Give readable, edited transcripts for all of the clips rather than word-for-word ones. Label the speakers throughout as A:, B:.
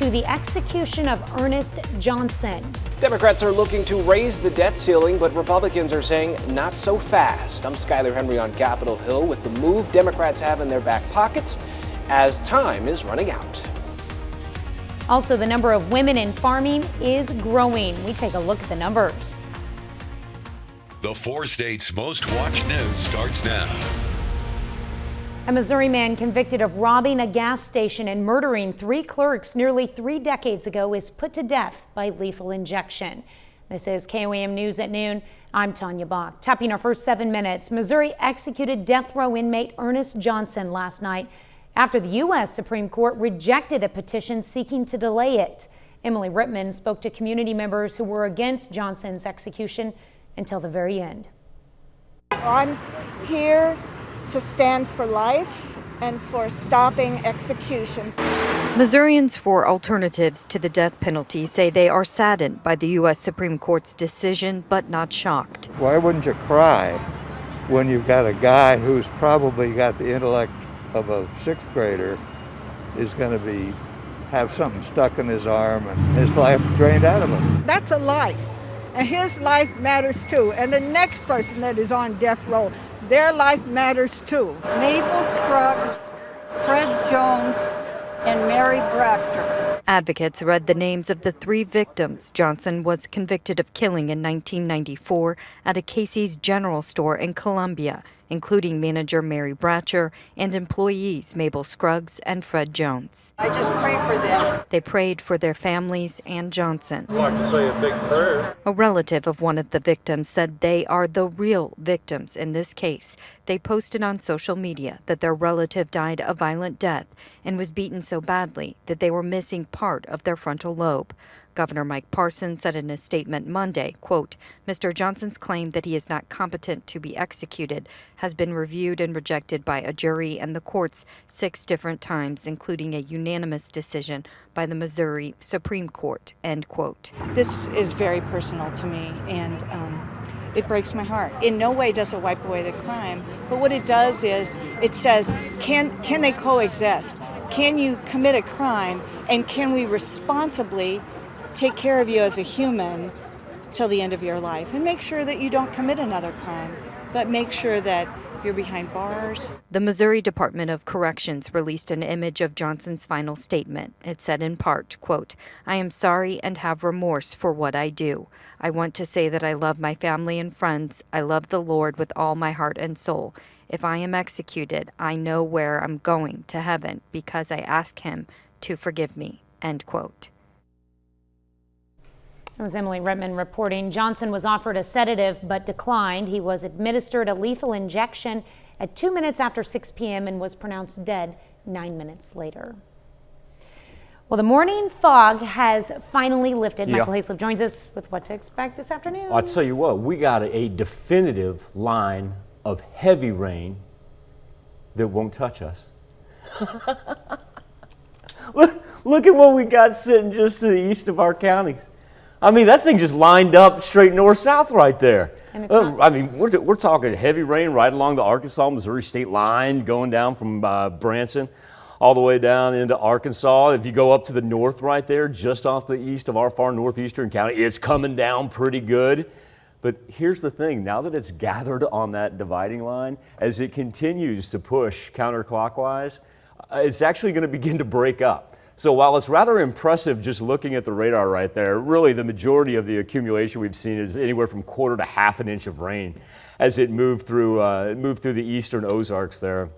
A: To the execution of Ernest Johnson.
B: Democrats are looking to raise the debt ceiling, but Republicans are saying not so fast. I'm Skyler Henry on Capitol Hill with the move Democrats have in their back pockets as time is running out.
A: Also, the number of women in farming is growing. We take a look at the numbers.
C: The 4 states' most watched news starts now.
A: A Missouri man convicted of robbing a gas station and murdering 3 clerks nearly 3 decades ago is put to death by lethal injection. This is KOAM News at noon. I'm Tanya Bach. Tapping our first 7 minutes, Missouri executed death row inmate Ernest Johnson last night after the U.S. Supreme Court rejected a petition seeking to delay it. Emily Rittman spoke to community members who were against Johnson's execution until the very end.
D: I'm here to stand for life and for stopping executions.
E: Missourians for Alternatives to the death penalty say they are saddened by the U.S. Supreme Court's decision, but not shocked.
F: Why wouldn't you cry when you've got a guy who's probably got the intellect of a 6th grader is going to have something stuck in his arm and his life drained out of him?
D: That's a life, and his life matters too. And the next person that is on death row, their life matters too.
G: Mabel Scruggs, Fred Jones, and Mary Bractor.
E: Advocates read the names of the 3 victims Johnson was convicted of killing in 1994 at a Casey's General Store in Columbia, including manager Mary Bractor and employees Mabel Scruggs and Fred Jones.
G: I just pray for them.
E: They prayed for their families and Johnson.
H: I'd like to say a big prayer.
E: A relative of one of the victims said they are the real victims in this case. They posted on social media that their relative died a violent death and was beaten so badly that they were missing part of their frontal lobe. Governor Mike Parson said in a statement Monday, quote, Mr. Johnson's claim that he is not competent to be executed has been reviewed and rejected by a jury and the courts 6 different times, including a unanimous decision by the Missouri Supreme Court, end quote.
D: This is very personal to me, and it breaks my heart. In no way does it wipe away the crime, but what it does is it says, can they coexist? Can you commit a crime, and can we responsibly take care of you as a human till the end of your life, and make sure that you don't commit another crime, but make sure that you're behind bars.
E: The Missouri Department of Corrections released an image of Johnson's final statement. It said in part, quote, I am sorry and have remorse for what I do. I want to say that I love my family and friends. I love the Lord with all my heart and soul. If I am executed, I know where I'm going, to heaven, because I ask him to forgive me, end quote.
A: That was Emily Rittman reporting. Johnson was offered a sedative but declined. He was administered a lethal injection at 2 minutes after 6 p.m. and was pronounced dead 9 minutes later. Well, the morning fog has finally lifted.
I: Yeah.
A: Michael Hayslip joins us with what to expect this afternoon.
I: I'll tell you what, we got a definitive line of heavy rain that won't touch us. Look at what we got sitting just to the east of our counties. I mean, that thing just lined up straight north-south right there. I mean, we're talking heavy rain right along the Arkansas-Missouri state line, going down from Branson all the way down into Arkansas. If you go up to the north right there, just off the east of our far northeastern county, it's coming down pretty good. But here's the thing, now that it's gathered on that dividing line, as it continues to push counterclockwise, it's actually going to begin to break up. So while it's rather impressive just looking at the radar right there, really the majority of the accumulation we've seen is anywhere from 1/4 to 1/2 inch of rain as it moved through the eastern Ozarks there.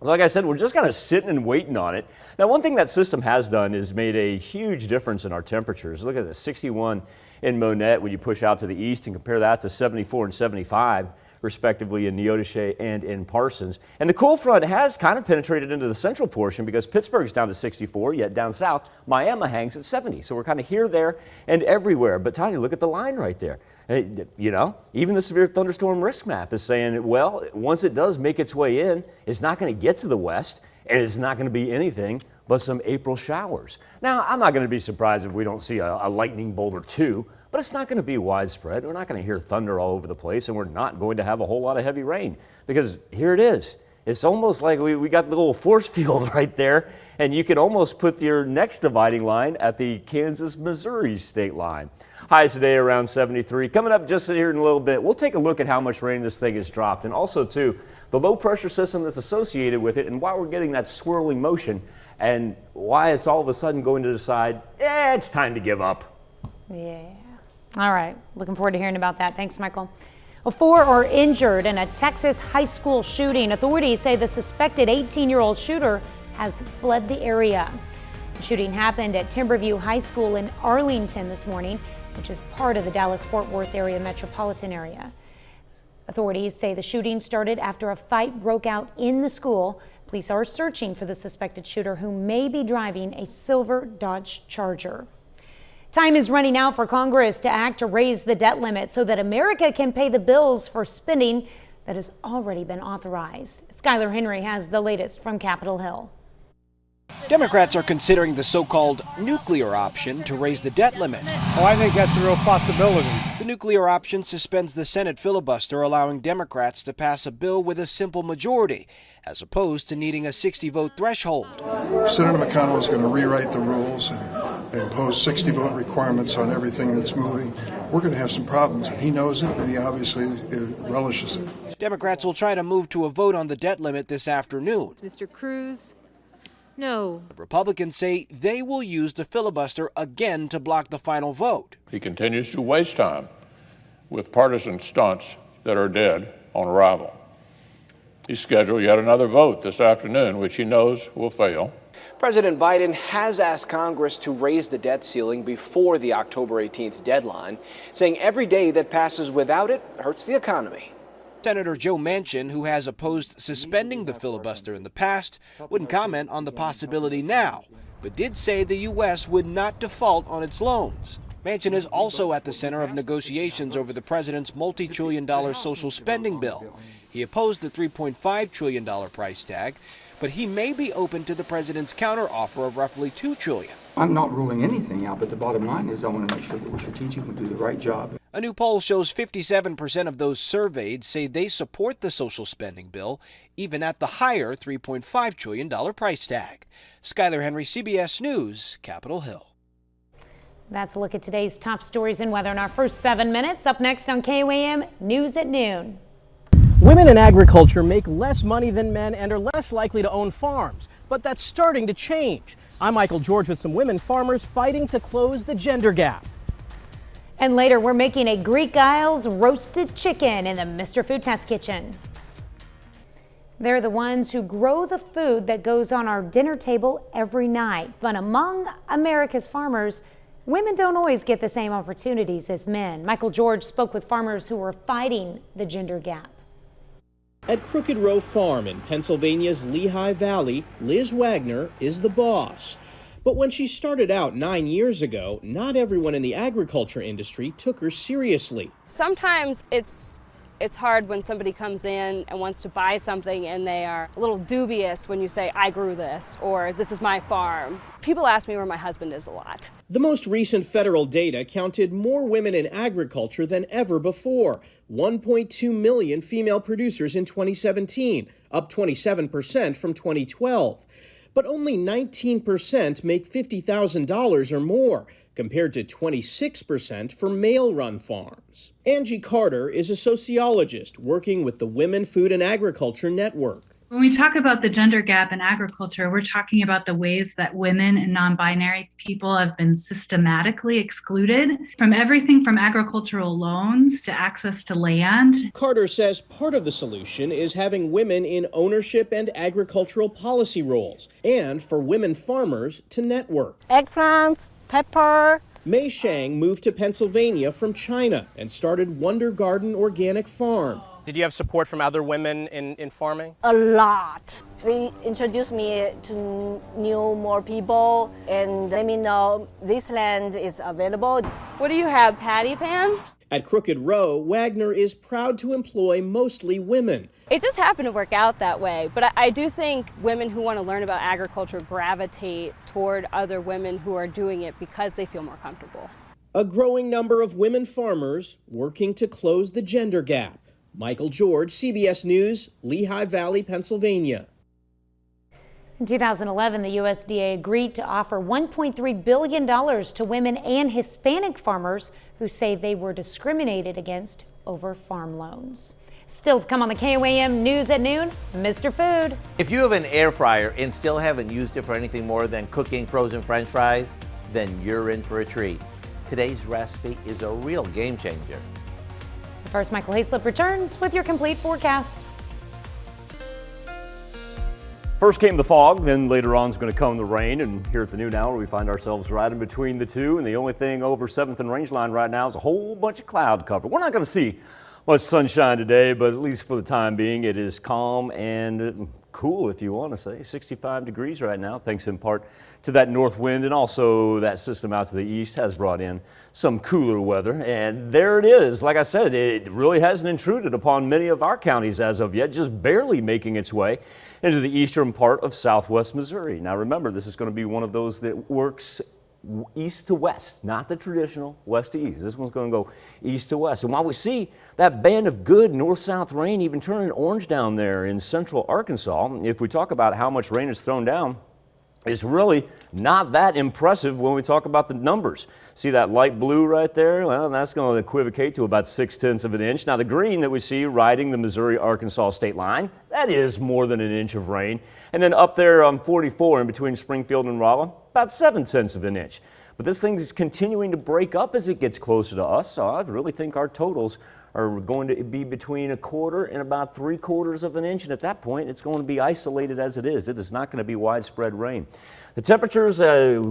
I: So like I said, we're just kind of sitting and waiting on it. Now, one thing that system has done is made a huge difference in our temperatures. Look at the 61 in Monette when you push out to the east and compare that to 74 and 75. Respectively in Neodesha and in Parsons. And the cool front has kind of penetrated into the central portion because Pittsburgh's down to 64, yet down south, Miami hangs at 70. So we're kind of here, there, and everywhere. But Tanya, look at the line right there. You know, even the severe thunderstorm risk map is saying, well, once it does make its way in, it's not going to get to the west, and it's not going to be anything but some April showers. Now, I'm not going to be surprised if we don't see a lightning bolt or two, but it's not going to be widespread. We're not going to hear thunder all over the place, and we're not going to have a whole lot of heavy rain because here it is. It's almost like we got the little force field right there, and you can almost put your next dividing line at the Kansas-Missouri state line. Highs today around 73. Coming up just here in a little bit, we'll take a look at how much rain this thing has dropped, and also too, the low pressure system that's associated with it and why we're getting that swirling motion and why it's all of a sudden going to decide, it's time to give up.
A: Yeah. All right. Looking forward to hearing about that. Thanks, Michael. Well, 4 are injured in a Texas high school shooting. Authorities say the suspected 18-year-old shooter has fled the area. The shooting happened at Timberview High School in Arlington this morning, which is part of the Dallas-Fort Worth area metropolitan area. Authorities say the shooting started after a fight broke out in the school. Police are searching for the suspected shooter, who may be driving a silver Dodge Charger. Time is running out for Congress to act to raise the debt limit so that America can pay the bills for spending that has already been authorized. Skylar Henry has the latest from Capitol Hill.
B: Democrats are considering the so-called nuclear option to raise the debt limit.
H: Oh, I think that's a real possibility.
B: The nuclear option suspends the Senate filibuster, allowing Democrats to pass a bill with a simple majority, as opposed to needing a 60-vote threshold.
J: Senator McConnell is going to rewrite the rules and impose 60-vote requirements on everything that's moving. We're going to have some problems, and he knows it, and he obviously relishes it.
B: Democrats will try to move to a vote on the debt limit this afternoon.
K: Mr. Cruz? No.
B: Republicans say they will use the filibuster again to block the final vote.
H: He continues to waste time with partisan stunts that are dead on arrival. He's scheduled yet another vote this afternoon, which he knows will fail.
B: President Biden has asked Congress to raise the debt ceiling before the October 18th deadline, saying every day that passes without it hurts the economy. Senator Joe Manchin, who has opposed suspending the filibuster in the past, wouldn't comment on the possibility now, but did say the U.S. would not default on its loans. Manchin is also at the center of negotiations over the president's multi-trillion-dollar social spending bill. He opposed the $3.5 trillion price tag, but he may be open to the president's counteroffer of roughly $2 trillion.
L: I'm not ruling anything out, but the bottom line is I want to make sure that we're strategic and do the right job.
B: A new poll shows 57% of those surveyed say they support the social spending bill, even at the higher $3.5 trillion price tag. Skylar Henry, CBS News, Capitol Hill.
A: That's a look at today's top stories and weather in our first 7 minutes. Up next on KOAM News at Noon.
M: Women in agriculture make less money than men and are less likely to own farms, but that's starting to change. I'm Michael George with some women farmers fighting to close the gender gap.
A: And later, we're making a Greek Isles roasted chicken in the Mr. Food Test Kitchen. They're the ones who grow the food that goes on our dinner table every night. But among America's farmers, women don't always get the same opportunities as men. Michael George spoke with farmers who were fighting the gender gap.
M: At Crooked Row Farm in Pennsylvania's Lehigh Valley, Liz Wagner is the boss. But when she started out 9 years ago, not everyone in the agriculture industry took her seriously.
N: Sometimes it's hard when somebody comes in and wants to buy something and they are a little dubious when you say, I grew this, or this is my farm. People ask me where my husband is a lot.
M: The most recent federal data counted more women in agriculture than ever before. 1.2 million female producers in 2017, up 27% from 2012. But only 19% make $50,000 or more, compared to 26% for male-run farms. Angie Carter is a sociologist working with the Women Food and Agriculture Network.
O: When we talk about the gender gap in agriculture, we're talking about the ways that women and non-binary people have been systematically excluded from everything from agricultural loans to access to land.
M: Carter says part of the solution is having women in ownership and agricultural policy roles, and for women farmers to network.
N: Eggplants, pepper.
M: Mei Shang moved to Pennsylvania from China and started Wonder Garden Organic Farm.
P: Did you have support from other women in farming?
Q: A lot. They introduced me to more people and let me know this land is available.
N: What do you have, patty pan?
M: At Crooked Row, Wagner is proud to employ mostly women.
N: It just happened to work out that way, but I do think women who want to learn about agriculture gravitate toward other women who are doing it because they feel more comfortable.
M: A growing number of women farmers working to close the gender gap. Michael George, CBS News, Lehigh Valley, Pennsylvania.
A: In 2011, the USDA agreed to offer $1.3 billion to women and Hispanic farmers who say they were discriminated against over farm loans. Still to come on the KOAM News at Noon, Mr. Food.
R: If you have an air fryer and still haven't used it for anything more than cooking frozen French fries, then you're in for a treat. Today's recipe is a real game changer.
A: First, Michael Hayslip returns with your complete forecast.
I: First came the fog, then later on is going to come the rain, and here at the noon hour we find ourselves right in between the two, and the only thing over 7th and Rangeline right now is a whole bunch of cloud cover. We're not going to see much sunshine today, but at least for the time being it is calm and cool, if you want to say. 65 degrees right now, thanks in part to that north wind, and also that system out to the east has brought in some cooler weather. And there it is. Like I said, it really hasn't intruded upon many of our counties as of yet, just barely making its way into the eastern part of southwest Missouri. Now remember, this is going to be one of those that works east to west, not the traditional west to east. This one's going to go east to west. And while we see that band of good north-south rain even turning orange down there in central Arkansas, if we talk about how much rain is thrown down, it's really not that impressive when we talk about the numbers. See that light blue right there? Well, that's going to equivocate to about 0.6 of an inch. Now the green that we see riding the Missouri-Arkansas state line, that is more than an inch of rain. And then up there on 44 in between Springfield and Rolla, about 0.7 of an inch. But this thing is continuing to break up as it gets closer to us, so I really think our totals are going to be between 1/4 and about 3/4 of an inch, and at that point it's going to be isolated as it is. It is not going to be widespread rain. The temperatures,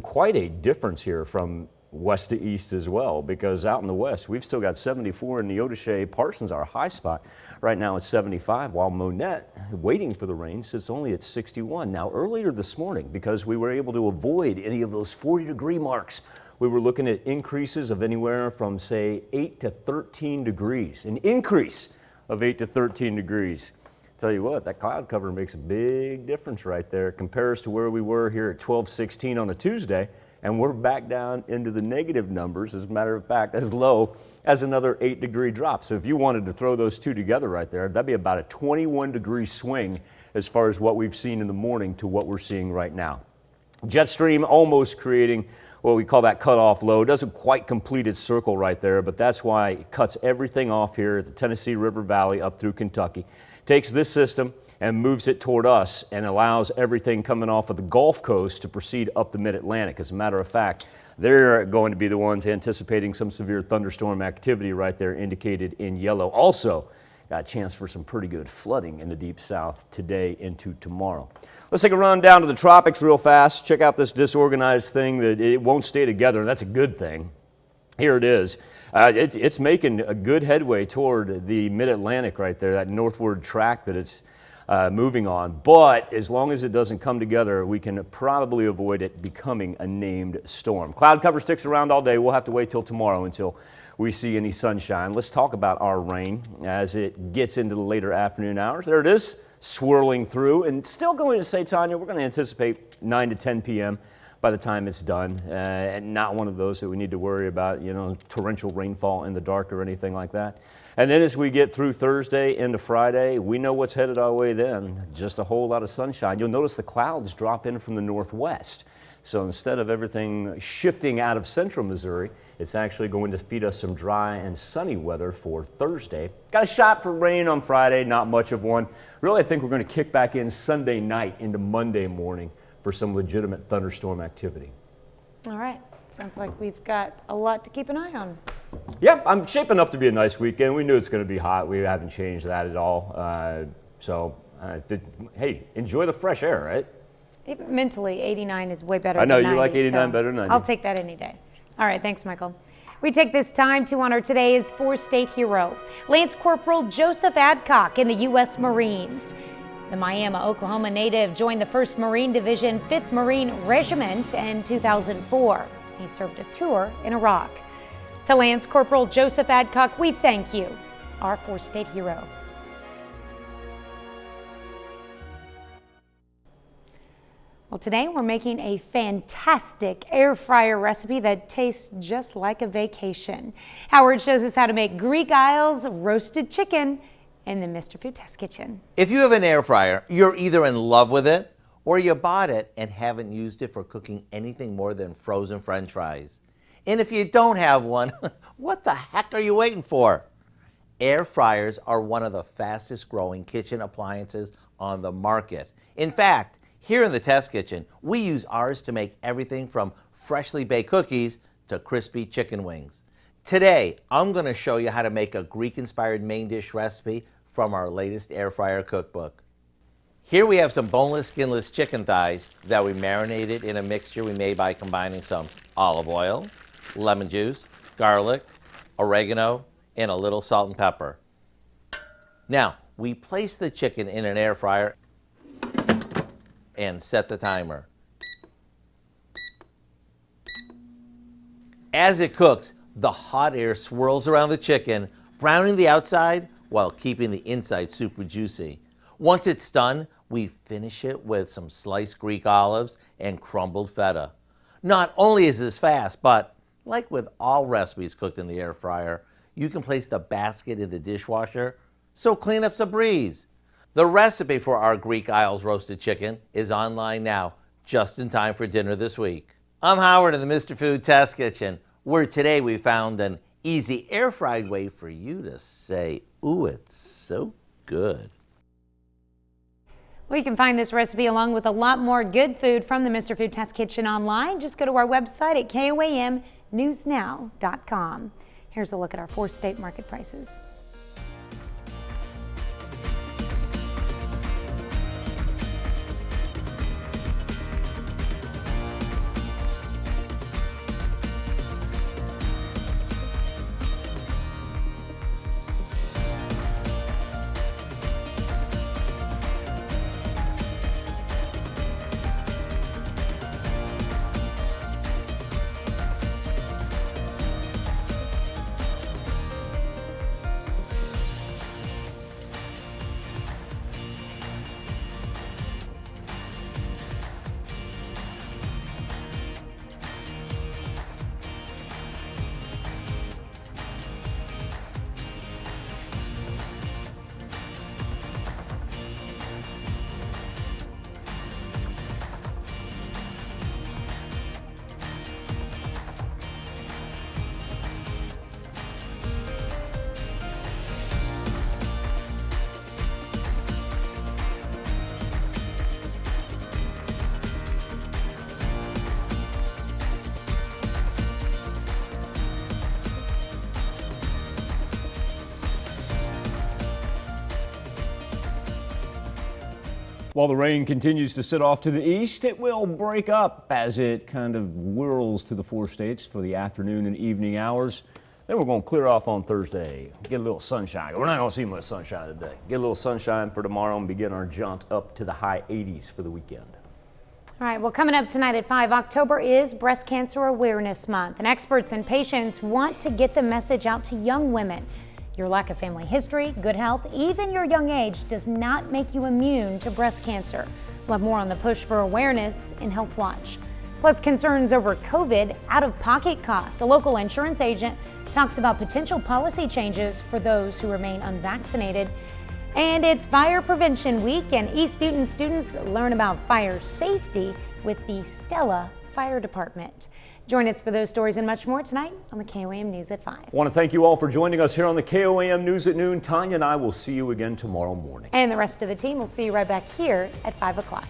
I: quite a difference here from west to east as well, because out in the west we've still got 74 in Neodesha. Parsons, our high spot, right now it's 75, while Monette, waiting for the rain, sits only at 61. Now earlier this morning, because we were able to avoid any of those 40-degree marks, we were looking at increases of anywhere from, say, 8 to 13 degrees. An increase of 8 to 13 degrees. Tell you what, that cloud cover makes a big difference right there. It compares to where we were here at 12:16 on a Tuesday, and we're back down into the negative numbers. As a matter of fact, as low as another 8-degree drop. So if you wanted to throw those two together right there, that'd be about a 21-degree swing as far as what we've seen in the morning to what we're seeing right now. Jet stream almost creating what we call that cutoff low. It doesn't quite complete its circle right there, but that's why it cuts everything off here at the Tennessee River Valley up through Kentucky. Takes this system and moves it toward us and allows everything coming off of the Gulf Coast to proceed up the mid-Atlantic. As a matter of fact, they're going to be the ones anticipating some severe thunderstorm activity right there indicated in yellow. Also, got a chance for some pretty good flooding in the deep south today into tomorrow. Let's take a run down to the tropics real fast. Check out this disorganized thing that it won't stay together, and that's a good thing. Here it is. It's making a good headway toward the mid-Atlantic right there, that northward track that it's moving on. But as long as it doesn't come together, we can probably avoid it becoming a named storm. Cloud cover sticks around all day. We'll have to wait till tomorrow until we see any sunshine. Let's talk about our rain as it gets into the later afternoon hours. There it is, swirling through, and still going to say, Tanya, we're going to anticipate 9 to 10 p.m. by the time it's done. And not one of those that we need to worry about, torrential rainfall in the dark or anything like that. And then as we get through Thursday into Friday, we know what's headed our way then. Just a whole lot of sunshine. You'll notice the clouds drop in from the northwest. So instead of everything shifting out of central Missouri, it's actually going to feed us some dry and sunny weather for Thursday. Got a shot for rain on Friday, not much of one. Really, I think we're going to kick back in Sunday night into Monday morning for some legitimate thunderstorm activity.
A: All right. Sounds like we've got a lot to keep an eye on.
I: Yeah, I'm shaping up to be a nice weekend. We knew it's going to be hot. We haven't changed that at all. Hey, enjoy the fresh air, right?
A: Even mentally, 89 is way better
I: than 90. I know, you
A: 90,
I: like 89 better than 90.
A: I'll take that any day. All right, thanks, Michael. We take this time to honor today's four-state hero, Lance Corporal Joseph Adcock in the U.S. Marines. The Miami, Oklahoma native joined the 1st Marine Division, 5th Marine Regiment in 2004. He served a tour in Iraq. To Lance Corporal Joseph Adcock, we thank you, our four-state hero. Well, today we're making a fantastic air fryer recipe that tastes just like a vacation. Howard shows us how to make Greek Isles roasted chicken in the Mr. Food Test Kitchen.
R: If you have an air fryer, you're either in love with it or you bought it and haven't used it for cooking anything more than frozen French fries. And if you don't have one, what the heck are you waiting for? Air fryers are one of the fastest growing kitchen appliances on the market. In fact, here in the Test Kitchen, we use ours to make everything from freshly baked cookies to crispy chicken wings. Today, I'm going to show you how to make a Greek-inspired main dish recipe from our latest air fryer cookbook. Here we have some boneless, skinless chicken thighs that we marinated in a mixture we made by combining some olive oil, lemon juice, garlic, oregano, and a little salt and pepper. Now, we place the chicken in an air fryer and set the timer. As it cooks, the hot air swirls around the chicken, browning the outside while keeping the inside super juicy. Once it's done, we finish it with some sliced Greek olives and crumbled feta. Not only is this fast, but like with all recipes cooked in the air fryer, you can place the basket in the dishwasher, so cleanup's a breeze. The recipe for our Greek Isles roasted chicken is online now, just in time for dinner this week. I'm Howard in the Mr. Food Test Kitchen, where today we found an easy air-fried way for you to say, ooh, it's so good.
A: Well, you can find this recipe along with a lot more good food from the Mr. Food Test Kitchen online. Just go to our website at KOAMnewsnow.com. Here's a look at our 4-state market prices.
I: While the rain continues to sit off to the east, it will break up as it kind of whirls to the 4 states for the afternoon and evening hours. Then we're going to clear off on Thursday, get a little sunshine. We're not going to see much sunshine today. Get a little sunshine for tomorrow and begin our jaunt up to the high 80s for the weekend.
A: All right, well, coming up tonight at 5, October is Breast Cancer Awareness Month, and experts and patients want to get the message out to young women. Your lack of family history, good health, even your young age does not make you immune to breast cancer. We'll have more on the push for awareness in Health Watch. Plus, concerns over COVID out-of-pocket cost. A local insurance agent talks about potential policy changes for those who remain unvaccinated. And it's Fire Prevention Week, and East Newton students learn about fire safety with the Stella Fire Department. Join us for those stories and much more tonight on the KOAM News at 5.
I: I want to thank you all for joining us here on the KOAM News at noon. Tanya and I will see you again tomorrow morning.
A: And the rest of the team will see you right back here at 5 o'clock.